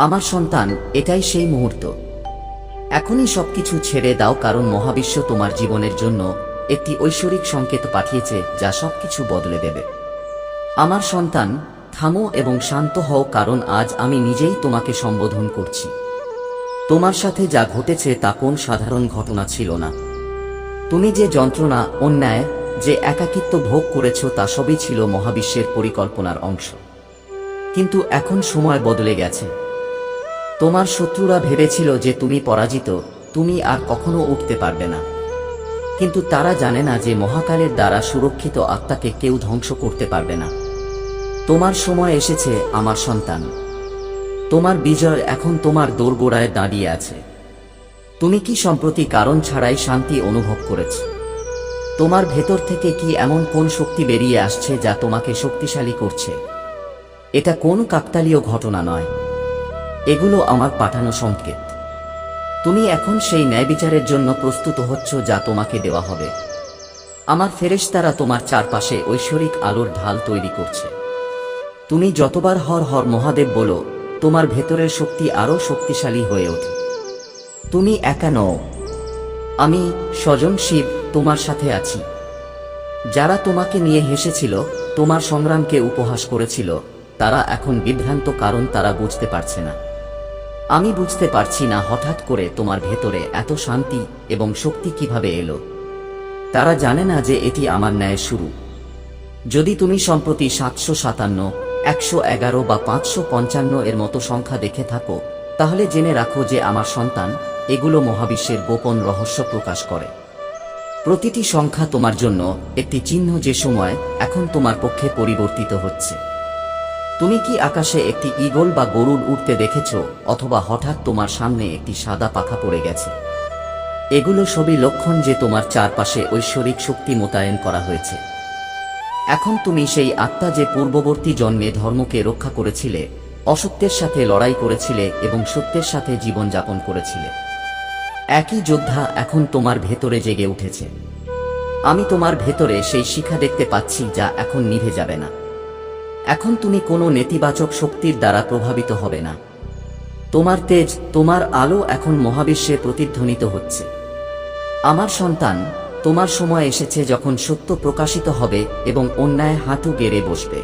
আমার সন্তান, এটাই সেই মুহূর্ত। এখনই সবকিছু ছেড়ে দাও, কারণ মহাবিশ্ব তোমার জীবনের জন্য একটি ঐশ্বরিক সংকেত পাঠিয়েছে যা সবকিছু বদলে দেবে। আমার সন্তান, থামো এবং শান্ত হও, কারণ আজ আমি নিজেই তোমাকে সম্বোধন করছি। তোমার সাথে যা ঘটেছে তা কোন সাধারণ ঘটনা ছিল না। তুমি যে যন্ত্রণা, অন্যায়, যে একাকিত্ব ভোগ করেছ তা সবই ছিল মহাবিশ্বের পরিকল্পনার অংশ। কিন্তু এখন সময় বদলে গেছে। তোমার শত্রুরা ভেবেছিল যে তুমি পরাজিত, তুমি আর কখনো উঠতে পারবে না। কিন্তু তারা জানে না যে মহাকালের দ্বারা সুরক্ষিত আত্মাকে কেউ ধ্বংস করতে পারবে না। তোমার সময় এসেছে আমার সন্তান। তোমার বিজয় এখন তোমার দোরগোড়ায় দাঁড়িয়ে আছে। তুমি কি সম্প্রতি কারণ ছাড়াই শান্তি অনুভব করেছ? তোমার ভেতর থেকে কি এমন কোন শক্তি বেরিয়ে আসছে যা তোমাকে শক্তিশালী করছে? এটা কোন কাকতালীয় ঘটনা নয়, এগুলো আমার পাঠানো সংকেত। তুমি এখন সেই ন্যায়বিচারের জন্য প্রস্তুত হচ্ছ যা তোমাকে দেওয়া হবে। আমার ফেরেশতারা তোমার চারপাশে ঐশ্বরিক আলোর ঢাল তৈরি করছে। তুমি যতবার হর হর মহাদেব বলো, তোমার ভেতরের শক্তি আরও শক্তিশালী হয়ে ওঠে। তুমি একা নও, আমি স্বয়ং শিব তোমার সাথে আছি। যারা তোমাকে নিয়ে হেসেছিল, তোমার সংগ্রামকে উপহাস করেছিল, তারা এখন বিভ্রান্ত, কারণ তারা বুঝতে পারছে না। আমি বুঝতে পারছি না হঠাৎ করে তোমার ভেতরে এত শান্তি এবং শক্তি কিভাবে এলো। তারা জানে না যে এটি আমার ন্যায়ের শুরু। যদি তুমি সম্প্রতি 757, 111 বা 555 এর মতো সংখ্যা দেখে থাকো, তাহলে জেনে রাখো যে আমার সন্তান, এগুলো মহাবিশ্বের গোপন রহস্য প্রকাশ করে। প্রতিটি সংখ্যা তোমার জন্য একটি চিহ্ন যে সময় এখন তোমার পক্ষে পরিবর্তিত হচ্ছে। তুমি কি আকাশে একটি ঈগল বা গরুড় উড়তে দেখেছ, অথবা হঠাৎ তোমার সামনে একটি সাদা পাখা পড়ে গেছে? এগুলো সবই লক্ষণ যে তোমার চারপাশে ঐশ্বরিক শক্তি মোতায়েন করা হয়েছে। এখন তুমি সেই আত্মা যে পূর্ববর্তী জন্মে ধর্মকে রক্ষা করেছিলে, অসত্যের সাথে লড়াই করেছিলে এবং সত্যের সাথে জীবনযাপন করেছিলে। একই যোদ্ধা এখন তোমার ভেতরে জেগে উঠেছে। আমি তোমার ভেতরে সেই শিখা দেখতে পাচ্ছি যা এখন নিভে যাবে না। এখন তুমি কোনো নেতিবাচক শক্তির দ্বারা প্রভাবিত হবে না। তোমার তেজ, তোমার আলো এখন মহাবিশ্বে প্রতিধ্বনিত হচ্ছে। আমার সন্তান, তোমার সময় এসেছে যখন সত্য প্রকাশিত হবে এবং অন্যায় হাঁটু গেড়ে বসবে।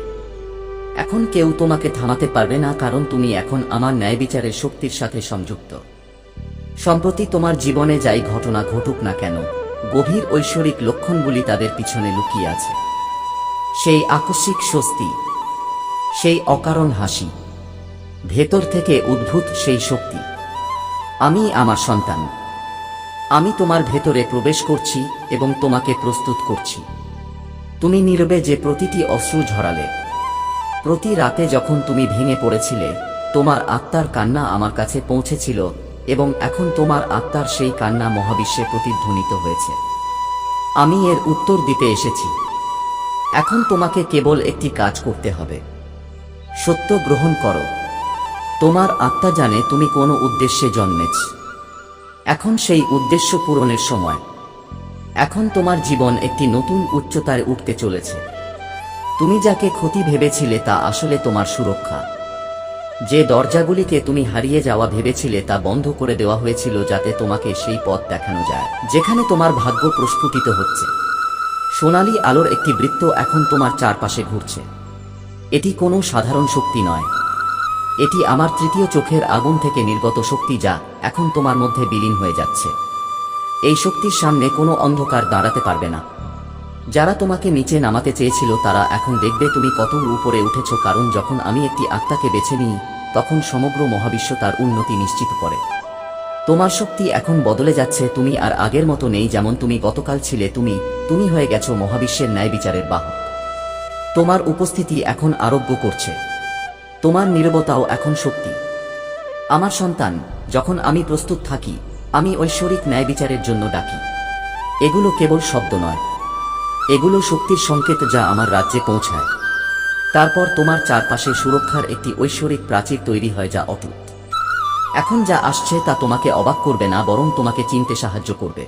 এখন কেউ তোমাকে থামাতে পারবে না, কারণ তুমি এখন আমার ন্যায়বিচারের শক্তির সাথে সংযুক্ত। সম্প্রতি তোমার জীবনে যাই ঘটনা ঘটুক না কেন, গভীর ঐশ্বরিক লক্ষণগুলি তাদের পিছনে লুকিয়ে আছে। সেই আকস্মিক স্বস্তি, সেই অকারণ হাসি, ভেতর থেকে উদ্ভূত সেই শক্তি। আমি আমার সন্তান, আমি তোমার ভেতরে প্রবেশ করছি এবং তোমাকে প্রস্তুত করছি। তুমি নীরবে যে প্রতিটি অশ্রু ঝরালে, প্রতি রাতে যখন তুমি ভেঙে পড়েছিলে, তোমার আত্মার কান্না আমার কাছে পৌঁছেছিল এবং এখন তোমার আত্মার সেই কান্না মহাবিশ্বে প্রতিধ্বনিত হয়েছে। আমি এর উত্তর দিতে এসেছি। এখন তোমাকে কেবল একটি কাজ করতে হবে। সত্য গ্রহণ করো। তোমার আত্মা জানে তুমি কোনো উদ্দেশ্যে জন্মেছ। এখন সেই উদ্দেশ্য পূরণের সময়। এখন তোমার জীবন একটি নতুন উচ্চতায় উঠতে চলেছে। তুমি যাকে ক্ষতি ভেবেছিলে তা আসলে তোমার সুরক্ষা। যে দরজাগুলিকে তুমি হারিয়ে যাওয়া ভেবেছিলে তা বন্ধ করে দেওয়া হয়েছিল, যাতে তোমাকে সেই পথ দেখানো যায় যেখানে তোমার ভাগ্য প্রস্ফুটিত হচ্ছে। সোনালী আলোর একটি বৃত্ত এখন তোমার চারপাশে ঘুরছে। এটি কোনো সাধারণ শক্তি নয়, এটি আমার তৃতীয় চোখের আগুন থেকে নির্গত শক্তি, যা এখন তোমার মধ্যে বিলীন হয়ে যাচ্ছে। এই শক্তির সামনে কোনো অন্ধকার দাঁড়াতে পারবে না। যারা তোমাকে নিচে নামাতে চেয়েছিল তারা এখন দেখবে তুমি কত উপরে উঠেছ, কারণ যখন আমি একটি আত্মাকে বেছে নিই, তখন সমগ্র মহাবিশ্ব তার উন্নতি নিশ্চিত করে। তোমার শক্তি এখন বদলে যাচ্ছে। তুমি আর আগের মতো নেই যেমন তুমি গতকাল ছিলে। তুমি হয়ে গেছো মহাবিশ্বের ন্যায় বিচারের বাহক। তোমার উপস্থিতি এখন আরোগ্য করছে। তোমার নীরবতাও এখন শক্তি। আমার সন্তান, যখন আমি প্রস্তুত থাকি, আমি ঐশ্বরিক ন্যায় বিচারের জন্য ডাকি। এগুলো কেবল শব্দ নয়, এগুলো শক্তির সংকেত যা আমার রাজ্যে পৌঁছায়। তারপর তোমার চারপাশে সুরক্ষার একটি ঐশ্বরিক প্রাচীর তৈরি হয় যা অটুট। এখন যা আসছে তা তোমাকে অবাক করবে না, বরং তোমাকে চিনতে সাহায্য করবে।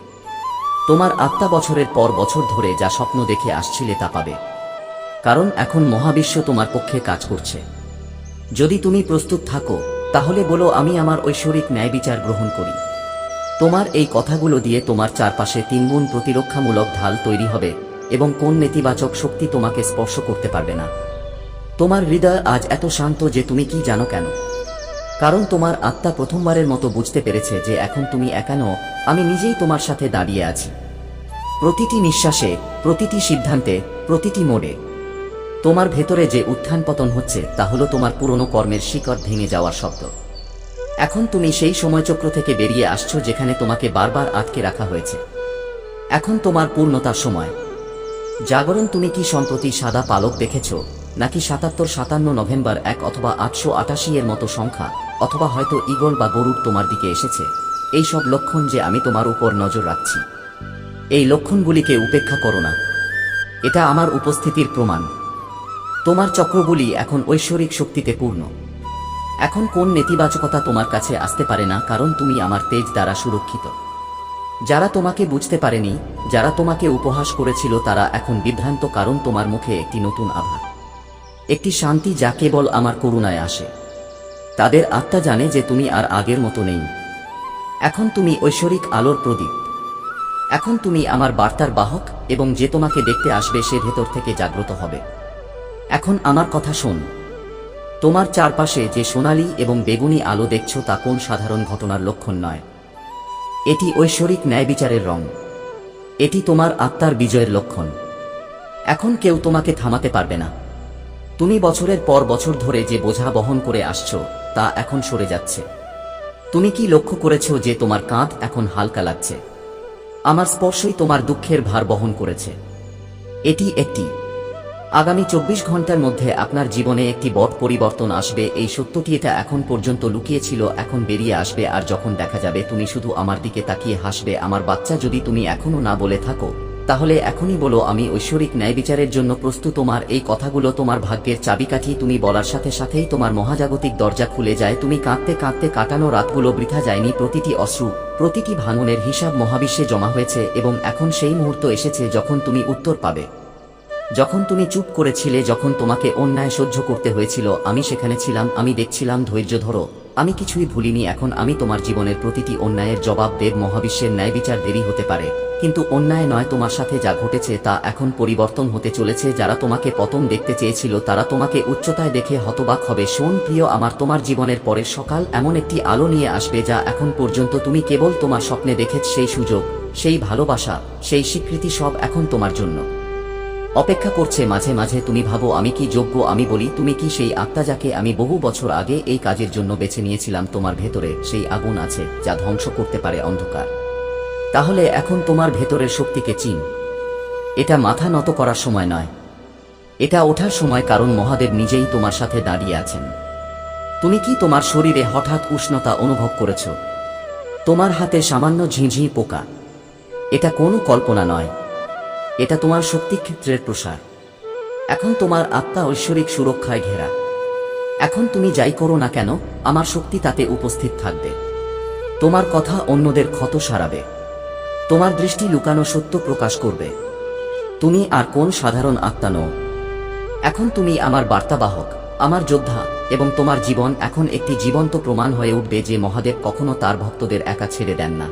তোমার আত্মা বছরের পর বছর ধরে যা স্বপ্ন দেখে আসছিলে তা পাবে, কারণ এখন মহাবিশ্ব তোমার পক্ষে কাজ করছে। যদি তুমি প্রস্তুত থাকো, তাহলে বলো আমি আমার ঐশ্বরিক ন্যায় বিচার গ্রহণ করি। তোমার এই কথাগুলো দিয়ে তোমার চারপাশে তিনগুণ প্রতিরক্ষামূলক ঢাল তৈরি হবে এবং কোন নেতিবাচক শক্তি তোমাকে স্পর্শ করতে পারবে না। তোমার হৃদয় আজ এত শান্ত যে তুমি কি জানো কেন? কারণ তোমার আত্মা প্রথমবারের মতো বুঝতে পেরেছে যে এখন তুমি একা নও, আমি নিজেই তোমার সাথে দাঁড়িয়ে আছি। প্রতিটি নিঃশ্বাসে, প্রতিটি সিদ্ধান্তে, প্রতিটি মোড়ে তোমার ভেতরে যে উত্থান পতন হচ্ছে তা হলো তোমার পুরনো কর্মের শিকড় ভেঙে যাওয়ার শব্দ। এখন তুমি সেই সময়চক্র থেকে বেরিয়ে আসছো যেখানে তোমাকে বারবার আটকে রাখা হয়েছে। এখন তোমার পূর্ণতার সময়। জাগরণ, তুমি কি সম্প্রতি সাদা পালক দেখেছ, নাকি ৭৭-৫৭ নভেম্বর ১ অথবা ৮৮৮ এর মতো সংখ্যা, অথবা হয়তো ঈগল বা গরুর তোমার দিকে এসেছে? এই সব লক্ষণ যে আমি তোমার উপর নজর রাখছি। এই লক্ষণগুলিকে উপেক্ষা করো না, এটা আমার উপস্থিতির প্রমাণ। তোমার চক্রগুলি এখন ঐশ্বরিক শক্তিতে পূর্ণ। এখন কোন নেতিবাচকতা তোমার কাছে আসতে পারে না, কারণ তুমি আমার তেজ দ্বারা সুরক্ষিত। যারা তোমাকে বুঝতে পারেনি, যারা তোমাকে উপহাস করেছিল, তারা এখন বিভ্রান্ত, কারণ তোমার মুখে একটি নতুন আভা, একটি শান্তি যা কেবল আমার করুণায় আসে। তাদের আত্মা জানে যে তুমি আর আগের মতো নেই। এখন তুমি ঐশ্বরিক আলোর প্রদীপ। এখন তুমি আমার বার্তার বাহক, এবং যে তোমাকে দেখতে আসবে সে ভেতর থেকে জাগ্রত হবে। এখন আমার কথা শোন। তোমার চারপাশে যে সোনালী এবং বেগুনি আলো দেখছো তা কোন সাধারণ ঘটনার লক্ষণ নয়। এটি ঐশ্বরিক ন্যায় বিচারের রং। এটি তোমার আত্মার বিজয়ের লক্ষণ। এখন কেউ তোমাকে থামাতে পারবে না। তুমি বছরের পর বছর ধরে যে বোঝা বহন করে আসছো তা এখন সরে যাচ্ছে। তুমি কি লক্ষ্য করেছো যে তোমার কাঁধ এখন হালকা লাগছে? আমার স্পর্শই তোমার দুঃখের ভার বহন করেছে। এটি একটি আগামী ২৪ ঘন্টার মধ্যে আপনার জীবনে একটি বড় পরিবর্তন আসবে। এই সত্যটি এটা এখন পর্যন্ত লুকিয়ে ছিল, এখন বেরিয়ে আসবে। আর যখন দেখা যাবে তুমি শুধু আমার দিকে তাকিয়ে হাসবে। আমার বাচ্চা, যদি তুমি এখনো না বলে থাকো তাহলে এখনই বলো, আমি ঐশ্বরিক ন্যায় বিচারের জন্য প্রস্তুত। তোমার এই কথাগুলো তোমার ভাগ্যের চাবিকাঠি। তুমি বলার সাথে সাথেই তোমার মহাজাগতিক দরজা খুলে যায়। তুমি কাঁদতে কাঁদতে কাটানো রাতগুলো বৃথা যায়নি। প্রতিটি অশ্রু, প্রতিটি ভাঙনের হিসাব মহাবিশ্বে জমা হয়েছে, এবং এখন সেই মুহূর্ত এসেছে যখন তুমি উত্তর পাবে। যখন তুমি চুপ করেছিলে, যখন তোমাকে অন্যায় সহ্য করতে হয়েছিল, আমি সেখানে ছিলাম। আমি দেখছিলাম। ধৈর্য ধরো, আমি কিছুই ভুলিনি। এখন আমি তোমার জীবনের প্রতিটি অন্যায়ের জবাব দেব। মহাবিশ্বের ন্যায় বিচার দেরি হতে পারে, কিন্তু অন্যায় নয়। তোমার সাথে যা ঘটেছে তা এখন পরিবর্তন হতে চলেছে। যারা তোমাকে পতন দেখতে চেয়েছিল তারা তোমাকে উচ্চতায় দেখে হতবাক হবে। শোন প্রিয় আমার, তোমার জীবনের পরের সকাল এমন একটি আলো নিয়ে আসবে যা এখন পর্যন্ত তুমি কেবল তোমার স্বপ্নে দেখেছ। সেই সুযোগ, সেই ভালোবাসা, সেই স্বীকৃতি, সব এখন তোমার জন্য অপেক্ষা করছে। মাঝে মাঝে তুমি ভাবো আমি কি যোগ্য? আমি বলি, তুমি কি সেই আত্মা যাকে আমি বহু বছর আগে এই কাজের জন্য বেছে নিয়েছিলাম? তোমার ভেতরে সেই আগুন আছে যা ধ্বংস করতে পারে অন্ধকার। তাহলে এখন তোমার ভেতরের শক্তিকে চিন। এটা মাথা নত করার সময় নয়, এটা ওঠার সময়, কারণ মহাদেব নিজেই তোমার সাথে দাঁড়িয়ে আছেন। তুমি কি তোমার শরীরে হঠাৎ উষ্ণতা অনুভব করেছ? তোমার হাতে সামান্য ঝিঁঝি পোকা? এটা কোনো কল্পনা নয়, এটা তোমার শক্তিক্ষেত্রের প্রসার। এখন তোমার আত্মা ঐশ্বরিক সুরক্ষায় ঘেরা। এখন তুমি যাই করো না কেন, আমার শক্তি তাতে উপস্থিত থাকবে। তোমার কথা অন্যদের ক্ষত সারাবে। তোমার দৃষ্টি লুকানো সত্য প্রকাশ করবে। তুমি আর কোন সাধারণ আত্মা নও। এখন তুমি আমার বার্তাবাহক, আমার যোদ্ধা, এবং তোমার জীবন এখন একটি জীবন্ত প্রমাণ হয়ে উঠবে যে মহাদেব কখনো তার ভক্তদের একা ছেড়ে দেন না।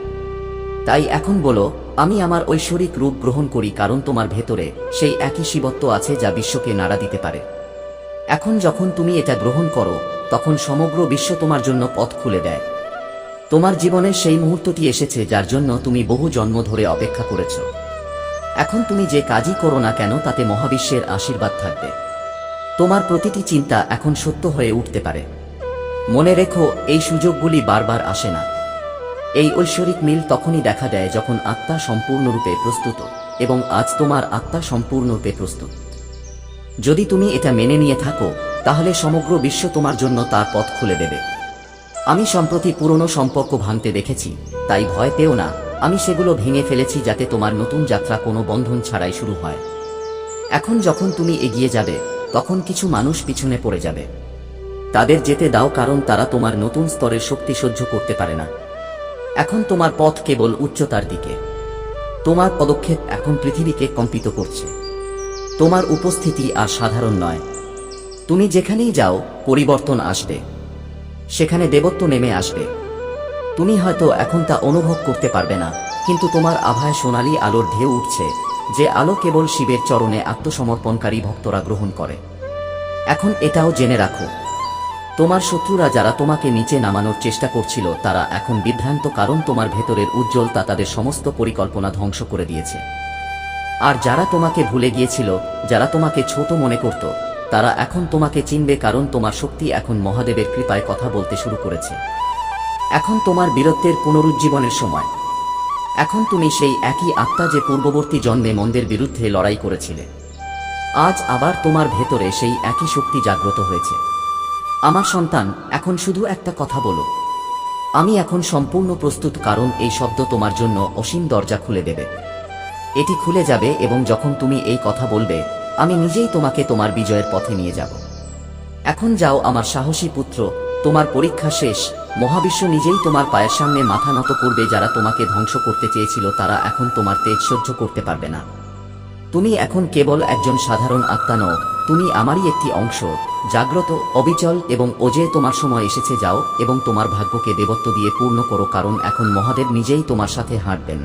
তাই এখন বলো, আমি আমার ঐশ্বরিক রূপ গ্রহণ করি, কারণ তোমার ভেতরে সেই একই শিবত্ব আছে যা বিশ্বকে নাড়া দিতে পারে। এখন যখন তুমি এটা গ্রহণ করো, তখন সমগ্র বিশ্ব তোমার জন্য পথ খুলে দেয়। তোমার জীবনে সেই মুহূর্তটি এসেছে যার জন্য তুমি বহু জন্ম ধরে অপেক্ষা করেছ। এখন তুমি যে কাজই করো না কেন তাতে মহাবিশ্বের আশীর্বাদ থাকবে। তোমার প্রতিটি চিন্তা এখন সত্য হয়ে উঠতে পারে। মনে রেখো, এই সুযোগগুলি বারবার আসে না। এই ঐশ্বরিক মিল তখনই দেখা দেয় যখন আত্মা সম্পূর্ণরূপে প্রস্তুত, এবং আজ তোমার আত্মা সম্পূর্ণরূপে প্রস্তুত। যদি তুমি এটা মেনে নিয়ে থাকো, তাহলে সমগ্র বিশ্ব তোমার জন্য তার পথ খুলে দেবে। আমি সম্প্রতি পুরনো সম্পর্ক ভাঙতে দেখেছি, তাই ভয় পেও না। আমি সেগুলো ভেঙে ফেলেছি যাতে তোমার নতুন যাত্রা কোনো বন্ধন ছাড়াই শুরু হয়। এখন যখন তুমি এগিয়ে যাবে, তখন কিছু মানুষ পিছনে পড়ে যাবে। তাদের যেতে দাও, কারণ তারা তোমার নতুন স্তরের শক্তি সহ্য করতে পারে না। এখন তোমার পথ কেবল উচ্চতার দিকে। তোমার পদক্ষেপ এখন পৃথিবীকে কম্পিত করছে। তোমার উপস্থিতি আর সাধারণ নয়। তুমি যেখানেই যাও, পরিবর্তন আসবে। সেখানে দেবত্ব নেমে আসবে। তুমি হয়তো এখন তা অনুভব করতে পারবে না, কিন্তু তোমার আভায় সোনালী আলোর ঢেউ উঠছে, যে আলো কেবল শিবের চরণে আত্মসমর্পণকারী ভক্তরা গ্রহণ করে। এখন এটাও জেনে রাখো, তোমার শত্রুরা যারা তোমাকে নিচে নামানোর চেষ্টা করছিল তারা এখন বিভ্রান্ত, কারণ তোমার ভেতরের উজ্জ্বলতা তাদের সমস্ত পরিকল্পনা ধ্বংস করে দিয়েছে। আর যারা তোমাকে ভুলে গিয়েছিল, যারা তোমাকে ছোট মনে করত, তারা এখন তোমাকে চিনবে, কারণ তোমার শক্তি এখন মহাদেবের কৃপায় কথা বলতে শুরু করেছে। এখন তোমার বীরত্বের পুনরুজ্জীবনের সময়। এখন তুমি সেই একই আত্মা যে পূর্ববর্তী জন্মে মন্দের বিরুদ্ধে লড়াই করেছিলে। আজ আবার তোমার ভেতরে সেই একই শক্তি জাগ্রত হয়েছে। আমার সন্তান, এখন শুধু একটা কথা বলো, আমি এখন সম্পূর্ণ প্রস্তুত, কারণ এই শব্দ তোমার জন্য অসীম দরজা খুলে দেবে। এটি খুলে যাবে এবং যখন তুমি এই কথা বলবে, আমি নিজেই তোমাকে তোমার বিজয়ের পথে নিয়ে যাব। এখন যাও আমার সাহসী পুত্র, তোমার পরীক্ষা শেষ। মহাবিশ্ব নিজেই তোমার পায়ের সামনে মাথা নত করবে। যারা তোমাকে ধ্বংস করতে চেয়েছিল তারা এখন তোমার তেজ সহ্য করতে পারবে না। তুমি এখন কেবল একজন সাধারণ আত্মা নও, তুমি আমারই একটি অংশ, জাগ্রত, অবিচল এবং ওজে। তোমার সময় এসেছে, যাও এবং তোমার ভাগ্যকে দেবত্ব দিয়ে পূর্ণ করো, কারণ এখন মহাদেব নিজেই তোমার সাথে হাঁটবেন।